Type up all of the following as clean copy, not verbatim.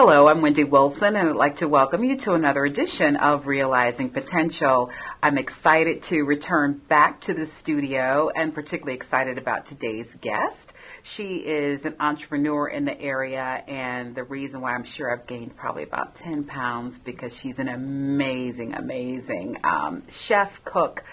Hello, I'm Wendy Wilson, and I'd like to welcome you to another edition of Realizing Potential. I'm excited to return back to the studio and particularly excited about today's guest. She is an entrepreneur in the area, and the reason why I'm sure I've gained probably about 10 pounds because she's an amazing chef, cook,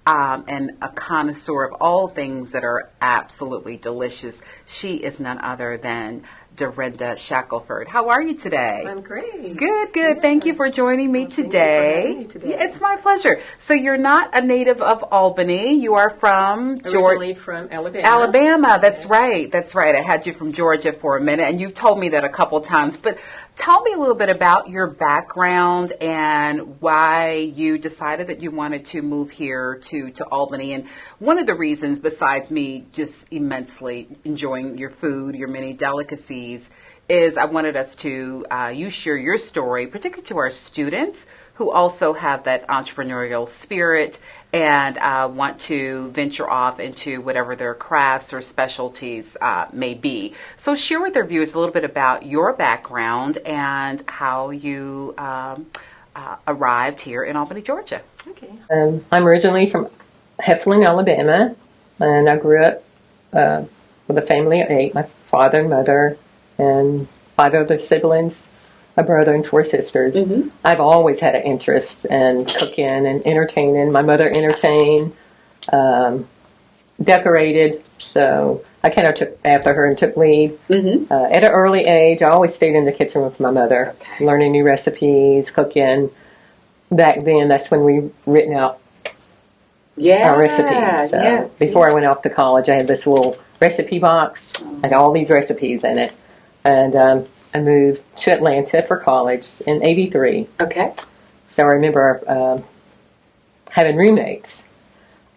and a connoisseur of all things that are absolutely delicious. She is none other than Darenda Shackleford. How are you today? I'm great. Good. Yes. Thank you for joining me today. Thank you for having me today. Yeah, it's my pleasure. So you're not a native of Albany. You are from Originally from Alabama. Alabama. That's yes. right. That's right. I had you from Georgia for a minute, and you've told me that a couple times. But tell me a little bit about your background and why you decided that you wanted to move here to Albany. And one of the reasons, besides me just immensely enjoying your food, your many delicacies, is I wanted us to, you share your story, particularly to our students who also have that entrepreneurial spirit and want to venture off into whatever their crafts or specialties may be. So share with our viewers a little bit about your background and how you arrived here in Albany, Georgia. Okay. I'm originally from Heflin, Alabama, and I grew up with a family of 8, my father and mother, and 5 other siblings, a brother and 4 sisters. Mm-hmm. I've always had an interest in cooking and entertaining. My mother entertained, decorated, so I kind of took after her and took lead. Mm-hmm. At an early age, I always stayed in the kitchen with my mother, learning new recipes, cooking. Back then, that's when we written out our recipes. So before I went off to college, I had this little recipe box. I had all these recipes in it. And I moved to Atlanta for college in '83. Okay. So I remember having roommates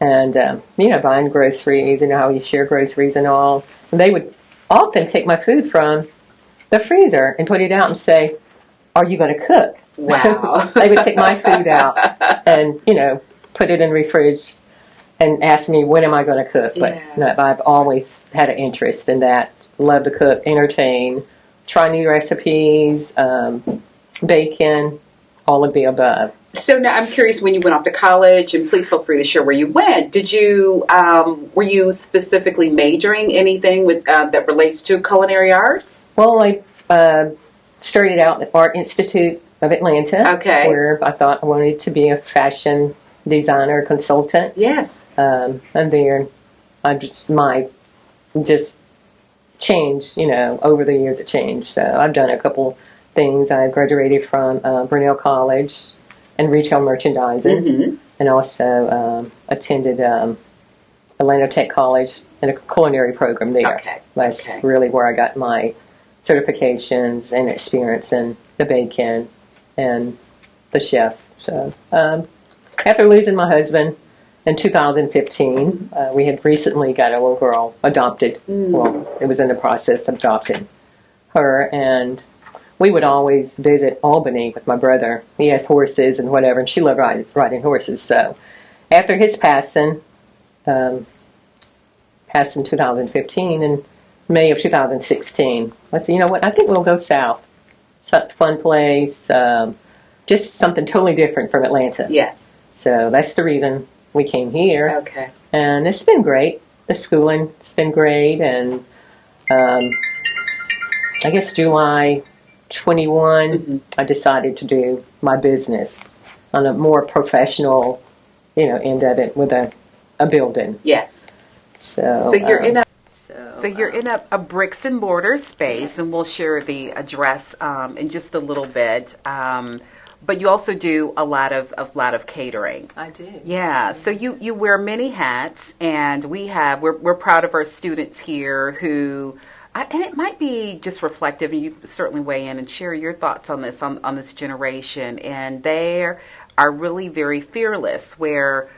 and, buying groceries, how you share groceries and all. And they would often take my food from the freezer and put it out and say, "Are you going to cook?" Wow. They would take my food out and, put it in the fridge and ask me, when am I going to cook? But no, I've always had an interest in that. Love to cook, entertain, try new recipes, bacon, all of the above. So now I'm curious, when you went off to college, and please feel free to share where you went, did you, were you specifically majoring anything with that relates to culinary arts? Well, I started out at Art Institute of Atlanta, where I thought I wanted to be a fashion designer consultant. Yes. And then my changed, over the years it changed. So I've done a couple things. I graduated from Brunel College in retail merchandising, and also attended Atlanta Tech College in a culinary program there. That's really where I got my certifications and experience in the bacon and the chef. So after losing my husband in 2015, we had recently got a little girl adopted. Well, it was in the process of adopting her, and we would always visit Albany with my brother. He has horses and whatever, and she loved riding horses. So after his passed in 2015, in May of 2016, I said, you know what, I think we'll go south. Such a fun place, just something totally different from Atlanta. Yes. So that's the reason we came here. Okay. And it's been great. The schooling's been great. And I guess July 21, I decided to do my business on a more professional, end of it with a building. Yes. So you're in a you're in a bricks and mortar space, and we'll share the address in just a little bit. But you also do a lot of catering. I do. Yeah. Yes. So you wear many hats, and we're proud of our students here who, and it might be just reflective, and you certainly weigh in and share your thoughts on this on this generation. And they are really very fearless. Where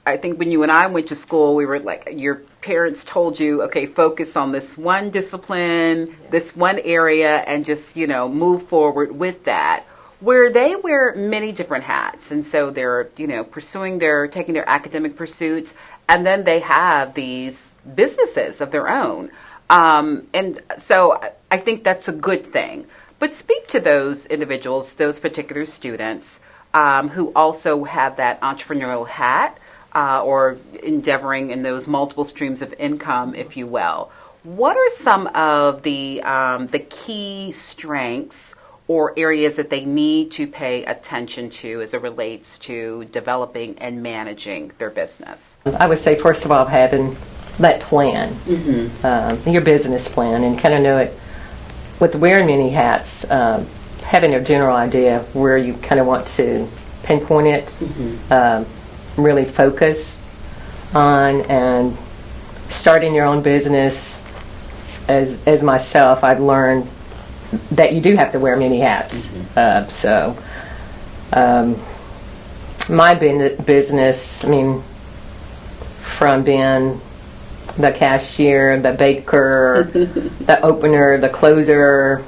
I think when you and I went to school, we were like, your parents told you, okay, focus on this one discipline, this one area, and just move forward with that. Where they wear many different hats, and so they're taking their academic pursuits, and then they have these businesses of their own, and so I think that's a good thing. But speak to those individuals, those particular students who also have that entrepreneurial hat or endeavoring in those multiple streams of income, if you will. What are some of the key strengths or areas that they need to pay attention to as it relates to developing and managing their business? I would say, first of all, having that plan, your business plan, and kind of know it with wearing many hats, having a general idea of where you kind of want to pinpoint it, really focus on, and starting your own business. As myself, I've learned that you do have to wear many hats. My business, I mean, from being the cashier, the baker, the opener, the closer,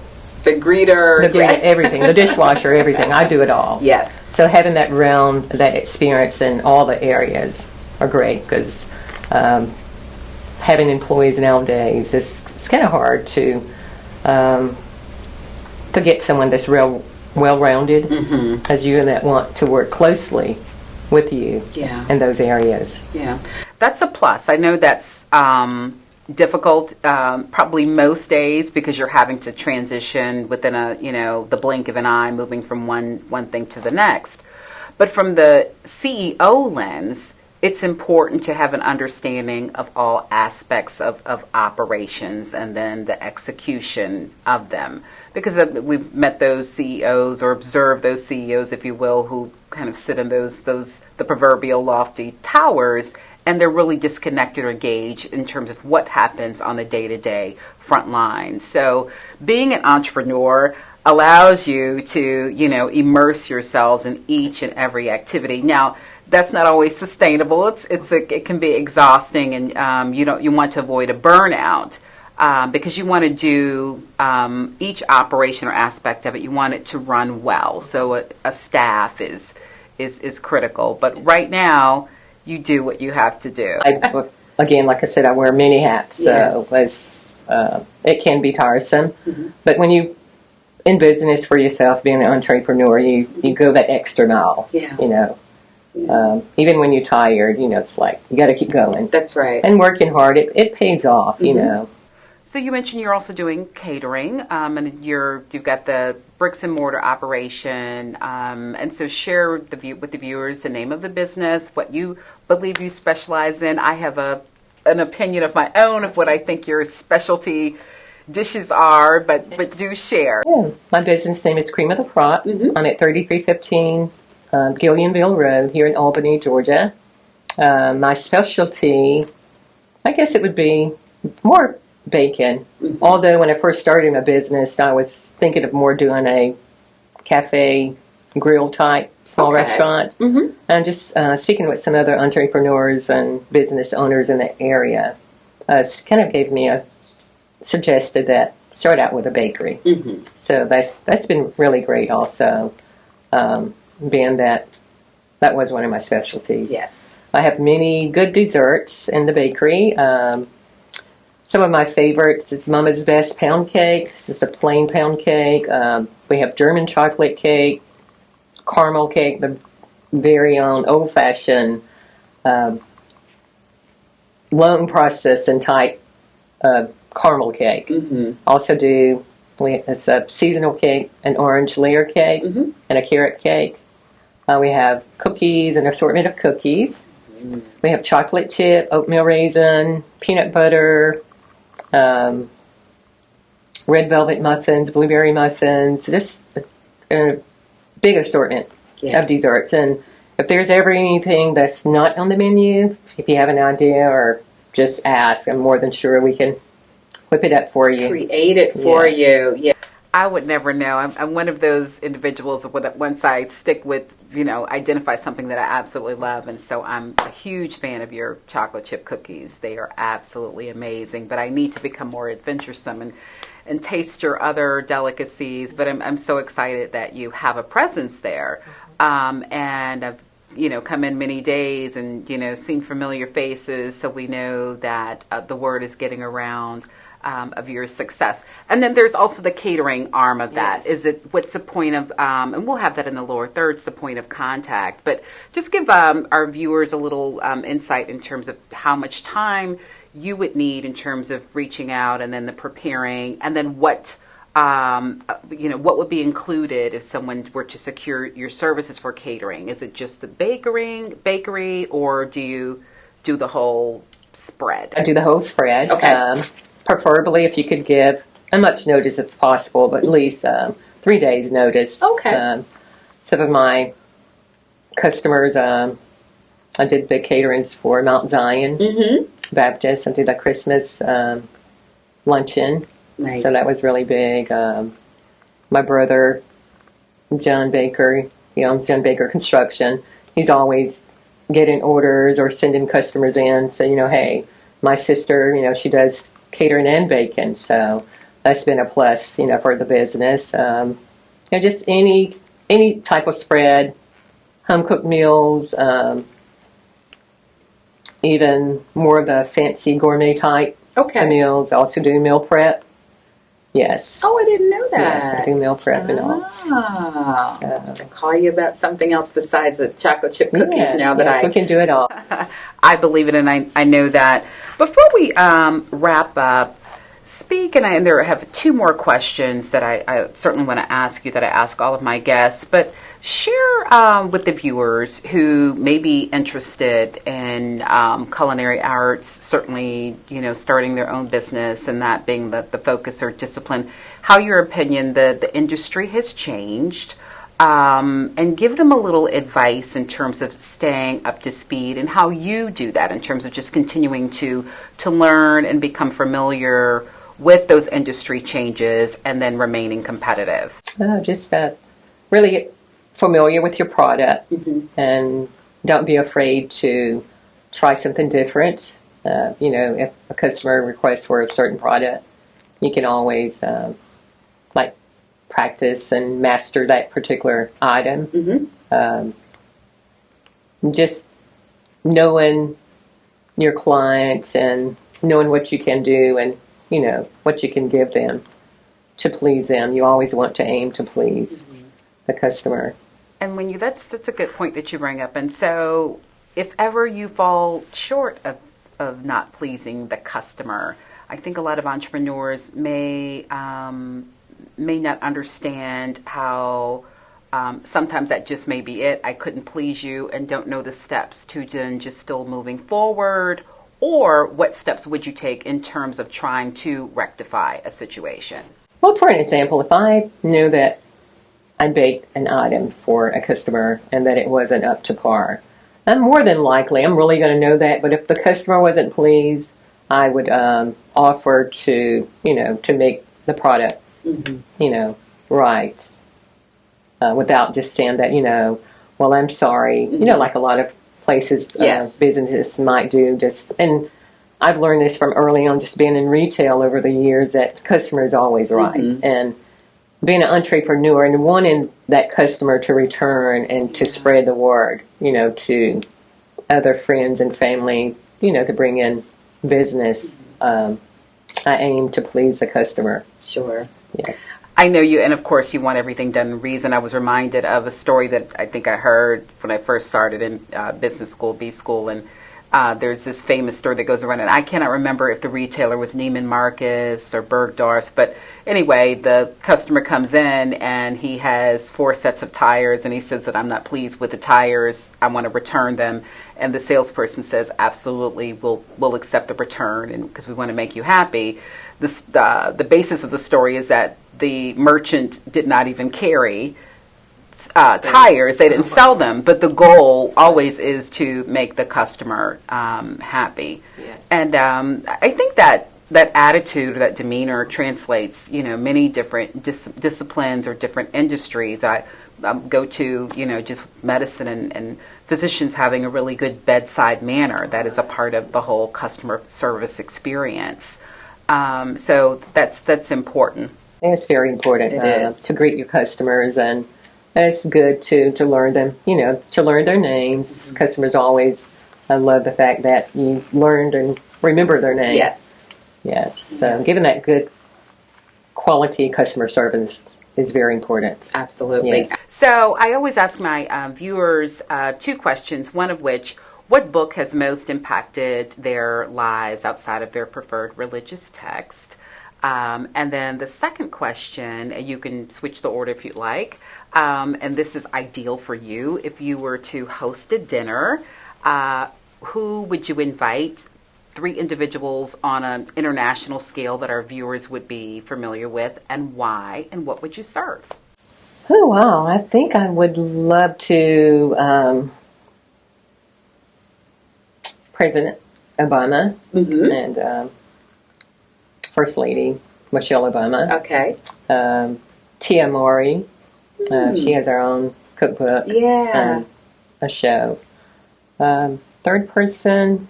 the greeter, everything, the dishwasher, everything. I do it all. Yes. So having that realm, that experience in all the areas are great, because having employees nowadays, it's kind of hard to get someone that's real well-rounded as you and that want to work closely with you in those areas. Yeah, that's a plus. I know that's difficult probably most days, because you're having to transition within the blink of an eye, moving from one thing to the next. But from the CEO lens, it's important to have an understanding of all aspects of operations and then the execution of them. Because we've met those CEOs or observed those CEOs, if you will, who kind of sit in the proverbial lofty towers, and they're really disconnected or engaged in terms of what happens on the day-to-day front line. So being an entrepreneur allows you to, immerse yourselves in each and every activity. Now, that's not always sustainable. It can be exhausting, and you want to avoid a burnout because you want to do each operation or aspect of it. You want it to run well. So a staff is critical. But right now, you do what you have to do. Again, like I said, I wear many hats, so it can be tiresome. But when you in business for yourself, being an entrepreneur, you go that extra mile. Even when you're tired, it's like you got to keep going. That's right. And working hard, it pays off. So you mentioned you're also doing catering, and you've got the bricks and mortar operation, and so share with the viewers the name of the business, what you believe you specialize in. I have an opinion of my own of what I think your specialty dishes are, but do share. Yeah. My business name is Kream of the Krop. I'm at 3315 Gillionville Road here in Albany, Georgia. My specialty, I guess it would be more bacon. Although when I first started my business, I was thinking of more doing a cafe grill type small restaurant. And just speaking with some other entrepreneurs and business owners in the area, kind of gave me suggested that start out with a bakery. So that's been really great also, being that was one of my specialties. Yes. I have many good desserts in the bakery. Some of my favorites is Mama's Best Pound Cake. It's just a plain pound cake. We have German chocolate cake, caramel cake, the very own old-fashioned long process and type caramel cake. Also it's a seasonal cake, an orange layer cake, and a carrot cake. We have cookies, an assortment of cookies. We have chocolate chip, oatmeal raisin, peanut butter, red velvet muffins, blueberry muffins, just a big assortment of desserts. And if there's ever anything that's not on the menu, if you have an idea or just ask, I'm more than sure we can whip it up for you. Create it for you. Yeah. I would never know. I'm one of those individuals that once I stick with, identify something that I absolutely love. And so I'm a huge fan of your chocolate chip cookies. They are absolutely amazing. But I need to become more adventuresome and taste your other delicacies. But I'm so excited that you have a presence there. And I've, come in many days and, seen familiar faces. So we know that the word is getting around of your success. And then there's also the catering arm of that. Yes. What's the point of, and we'll have that in the lower thirds, the point of contact. But just give our viewers a little insight in terms of how much time you would need in terms of reaching out and then the preparing, and then what would be included if someone were to secure your services for catering. Is it just the bakery, or do you do the whole spread? I do the whole spread. Okay. Preferably if you could give as much notice as possible, but at least 3 days notice. Okay. Some of my customers, I did the caterings for Mount Zion Baptist. I did the Christmas luncheon. Nice. So that was really big. My brother, John Baker, he owns John Baker Construction. He's always getting orders or sending customers in. So, hey, my sister, she does catering and baking. So that's been a plus, for the business. Just any type of spread, home cooked meals, even more of the fancy gourmet type meals. I also do meal prep. Yes. Oh, I didn't know that. Yes, I do meal prep and all. I'll call you about something else besides the chocolate chip cookies now that we can do it all. I believe it, and I know that. Before we wrap up, and there have 2 more questions that I certainly want to ask you that I ask all of my guests, but share with the viewers who may be interested in culinary arts, certainly, starting their own business and that being the focus or discipline, how your opinion the industry has changed, and give them a little advice in terms of staying up to speed and how you do that in terms of just continuing to learn and become familiar with those industry changes and then remaining competitive. Just really familiar with your product, and don't be afraid to try something different. If a customer requests for a certain product, you can always practice and master that particular item. Just knowing your clients and knowing what you can do and what you can give them to please them. You always want to aim to please the customer. And that's a good point that you bring up. And so if ever you fall short of not pleasing the customer, I think a lot of entrepreneurs may not understand how sometimes that just may be it. I couldn't please you and don't know the steps to then just still moving forward. Or what steps would you take in terms of trying to rectify a situation? Well, for an example, if I knew that I baked an item for a customer and that it wasn't up to par, I'm more than likely, I'm really going to know that. But if the customer wasn't pleased, I would offer to make the product, right, without just saying that, well, I'm sorry, like a lot of places, businesses might do. And I've learned this from early on, just being in retail over the years, that the customer is always right. And being an entrepreneur and wanting that customer to return and to spread the word, to other friends and family, to bring in business. I aim to please the customer. Sure. Yes. I know you, and of course you want everything done in reason. I was reminded of a story that I think I heard when I first started in business school, B school, and there's this famous story that goes around, and I cannot remember if the retailer was Neiman Marcus or Bergdorf's, but anyway, the customer comes in and he has 4 sets of tires, and he says that I'm not pleased with the tires, I want to return them, and the salesperson says, absolutely, we'll accept the return, and because we want to make you happy. The basis of the story is that the merchant did not even carry tires. They didn't sell them, but the goal always is to make the customer happy. Yes. And I think that attitude, that demeanor translates, many different disciplines or different industries. I go to, just medicine and physicians having a really good bedside manner. That is a part of the whole customer service experience. So that's important. It's very important to greet your customers, and it's good to learn them, to learn their names. Customers always love the fact that you learned and remember their names. Yes. Yes. So giving that good quality customer service is very important. Absolutely. Yes. So I always ask my viewers two questions, one of which, what book has most impacted their lives outside of their preferred religious text? And then the second question, you can switch the order if you'd like, and this is ideal for you. If you were to host a dinner, who would you invite? 3 individuals on an international scale that our viewers would be familiar with, and why, and what would you serve? Oh, wow. I think I would love to President Obama and First Lady Michelle Obama. Okay. Tia Mowry. She has her own cookbook. Yeah. A show. Third person.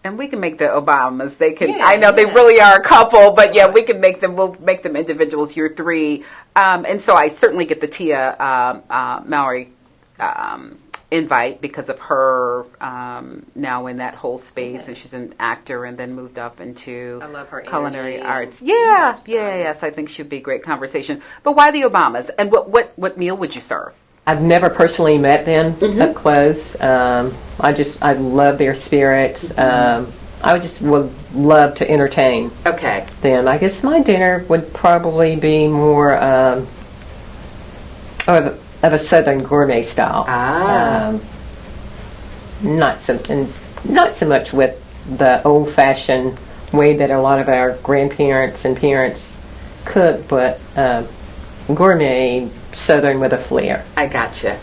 And we can make the Obamas. They can. Yeah, I know they really are a couple, but yeah, we can make them. We'll make them individuals. You're 3, and so I certainly get the Tia Mowry invite because of her now in that whole space, and she's an actor, and then moved up into I love her culinary energy. arts. Yes. I think she'd be a great conversation. But why the Obamas? And what meal would you serve? I've never personally met them up close. I love their spirit. I would love to entertain them. I guess my dinner would probably be more of a Southern gourmet style. Not so much with the old-fashioned way that a lot of our grandparents and parents cook, but gourmet Southern with a flair. I gotcha.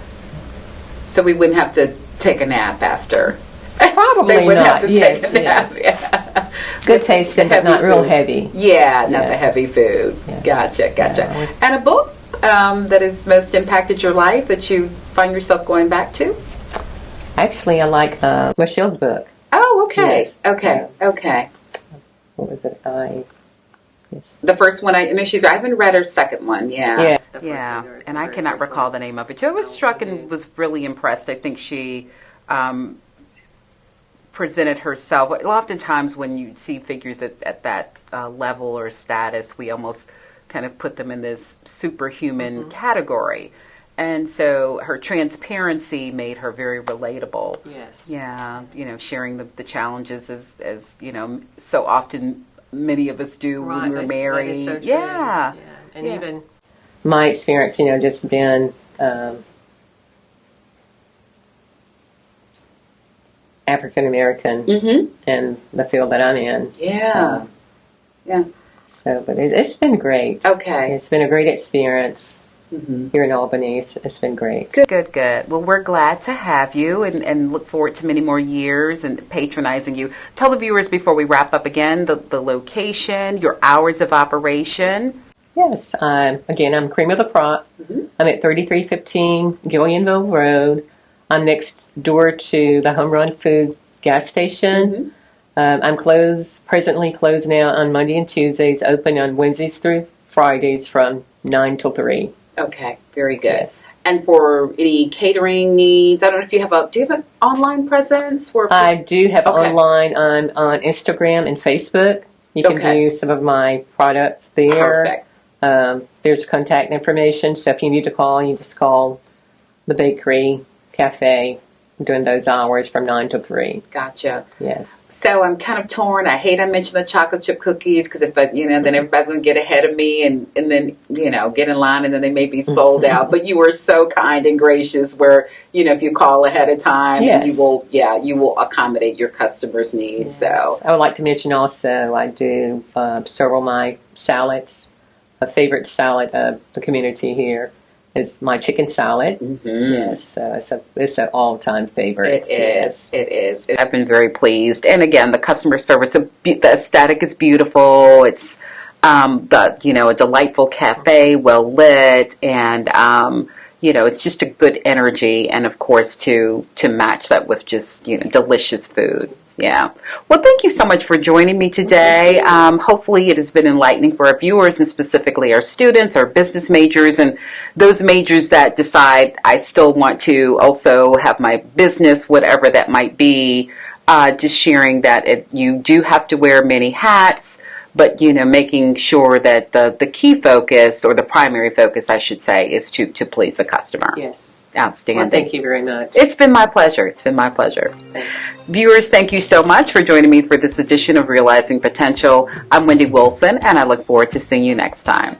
So we wouldn't have to take a nap after. Probably they wouldn't not. have to take a nap. Yeah. Good tasting, but not real heavy. Yeah, not the heavy food. Yeah. Gotcha. Yeah. And a book that has most impacted your life that you find yourself going back to? Actually, I like Michelle's book. Oh, okay. Yes. Okay. What was it? Yes. The first one, I haven't read her second one. Yeah. Yes. And I cannot recall the name of it too. I was struck and was really impressed. I think she presented herself. Oftentimes when you see figures at that level or status, we almost kind of put them in this superhuman category. And so her transparency made her very relatable. Yes. Yeah. Sharing the challenges as so often many of us do when we're married. That is so true. Yeah. And even my experience, just been African American in the field that I'm in. Yeah. So, but it's been great. Okay. It's been a great experience here in Albany. It's been great. Good. Well, we're glad to have you and look forward to many more years and patronizing you. Tell the viewers before we wrap up again, the location, your hours of operation. Yes. Again, I'm Kream of the Krop. I'm at 3315 Gillionville Road. I'm next door to the Home Run Foods gas station. I'm presently closed now on Monday and Tuesdays, open on Wednesdays through Fridays from 9 till 3. Okay, very good. Yes. And for any catering needs, I don't know if do you have an online presence? I do have online on Instagram and Facebook. You can view some of my products there. Perfect. There's contact information, so if you need to call, you just call the bakery, Café, during those hours from 9 to 3. Gotcha. Yes. So I'm kind of torn. I hate I mentioned the chocolate chip cookies because then everybody's going to get ahead of me and then get in line and then they may be sold out. But you were so kind and gracious where if you call ahead of time, you will accommodate your customers' needs. Yes. So I would like to mention also I do several of my salads. A favorite salad of the community here is my chicken salad. Yes, so it's an all-time favorite. It is. I've been very pleased. And again, the customer service, the aesthetic is beautiful. It's a delightful cafe, well lit, and it's just a good energy. And of course, to match that with just delicious food. Yeah. Well, thank you so much for joining me today. Hopefully it has been enlightening for our viewers and specifically our students, our business majors, and those majors that decide I still want to also have my business, whatever that might be, just sharing that you do have to wear many hats, but making sure that the key focus, or the primary focus, I should say, is to please the customer. Yes. Outstanding. Well, thank you very much. It's been my pleasure. It's been my pleasure. Thanks. Viewers, thank you so much for joining me for this edition of Realizing Potential. I'm Wendy Wilson, and I look forward to seeing you next time.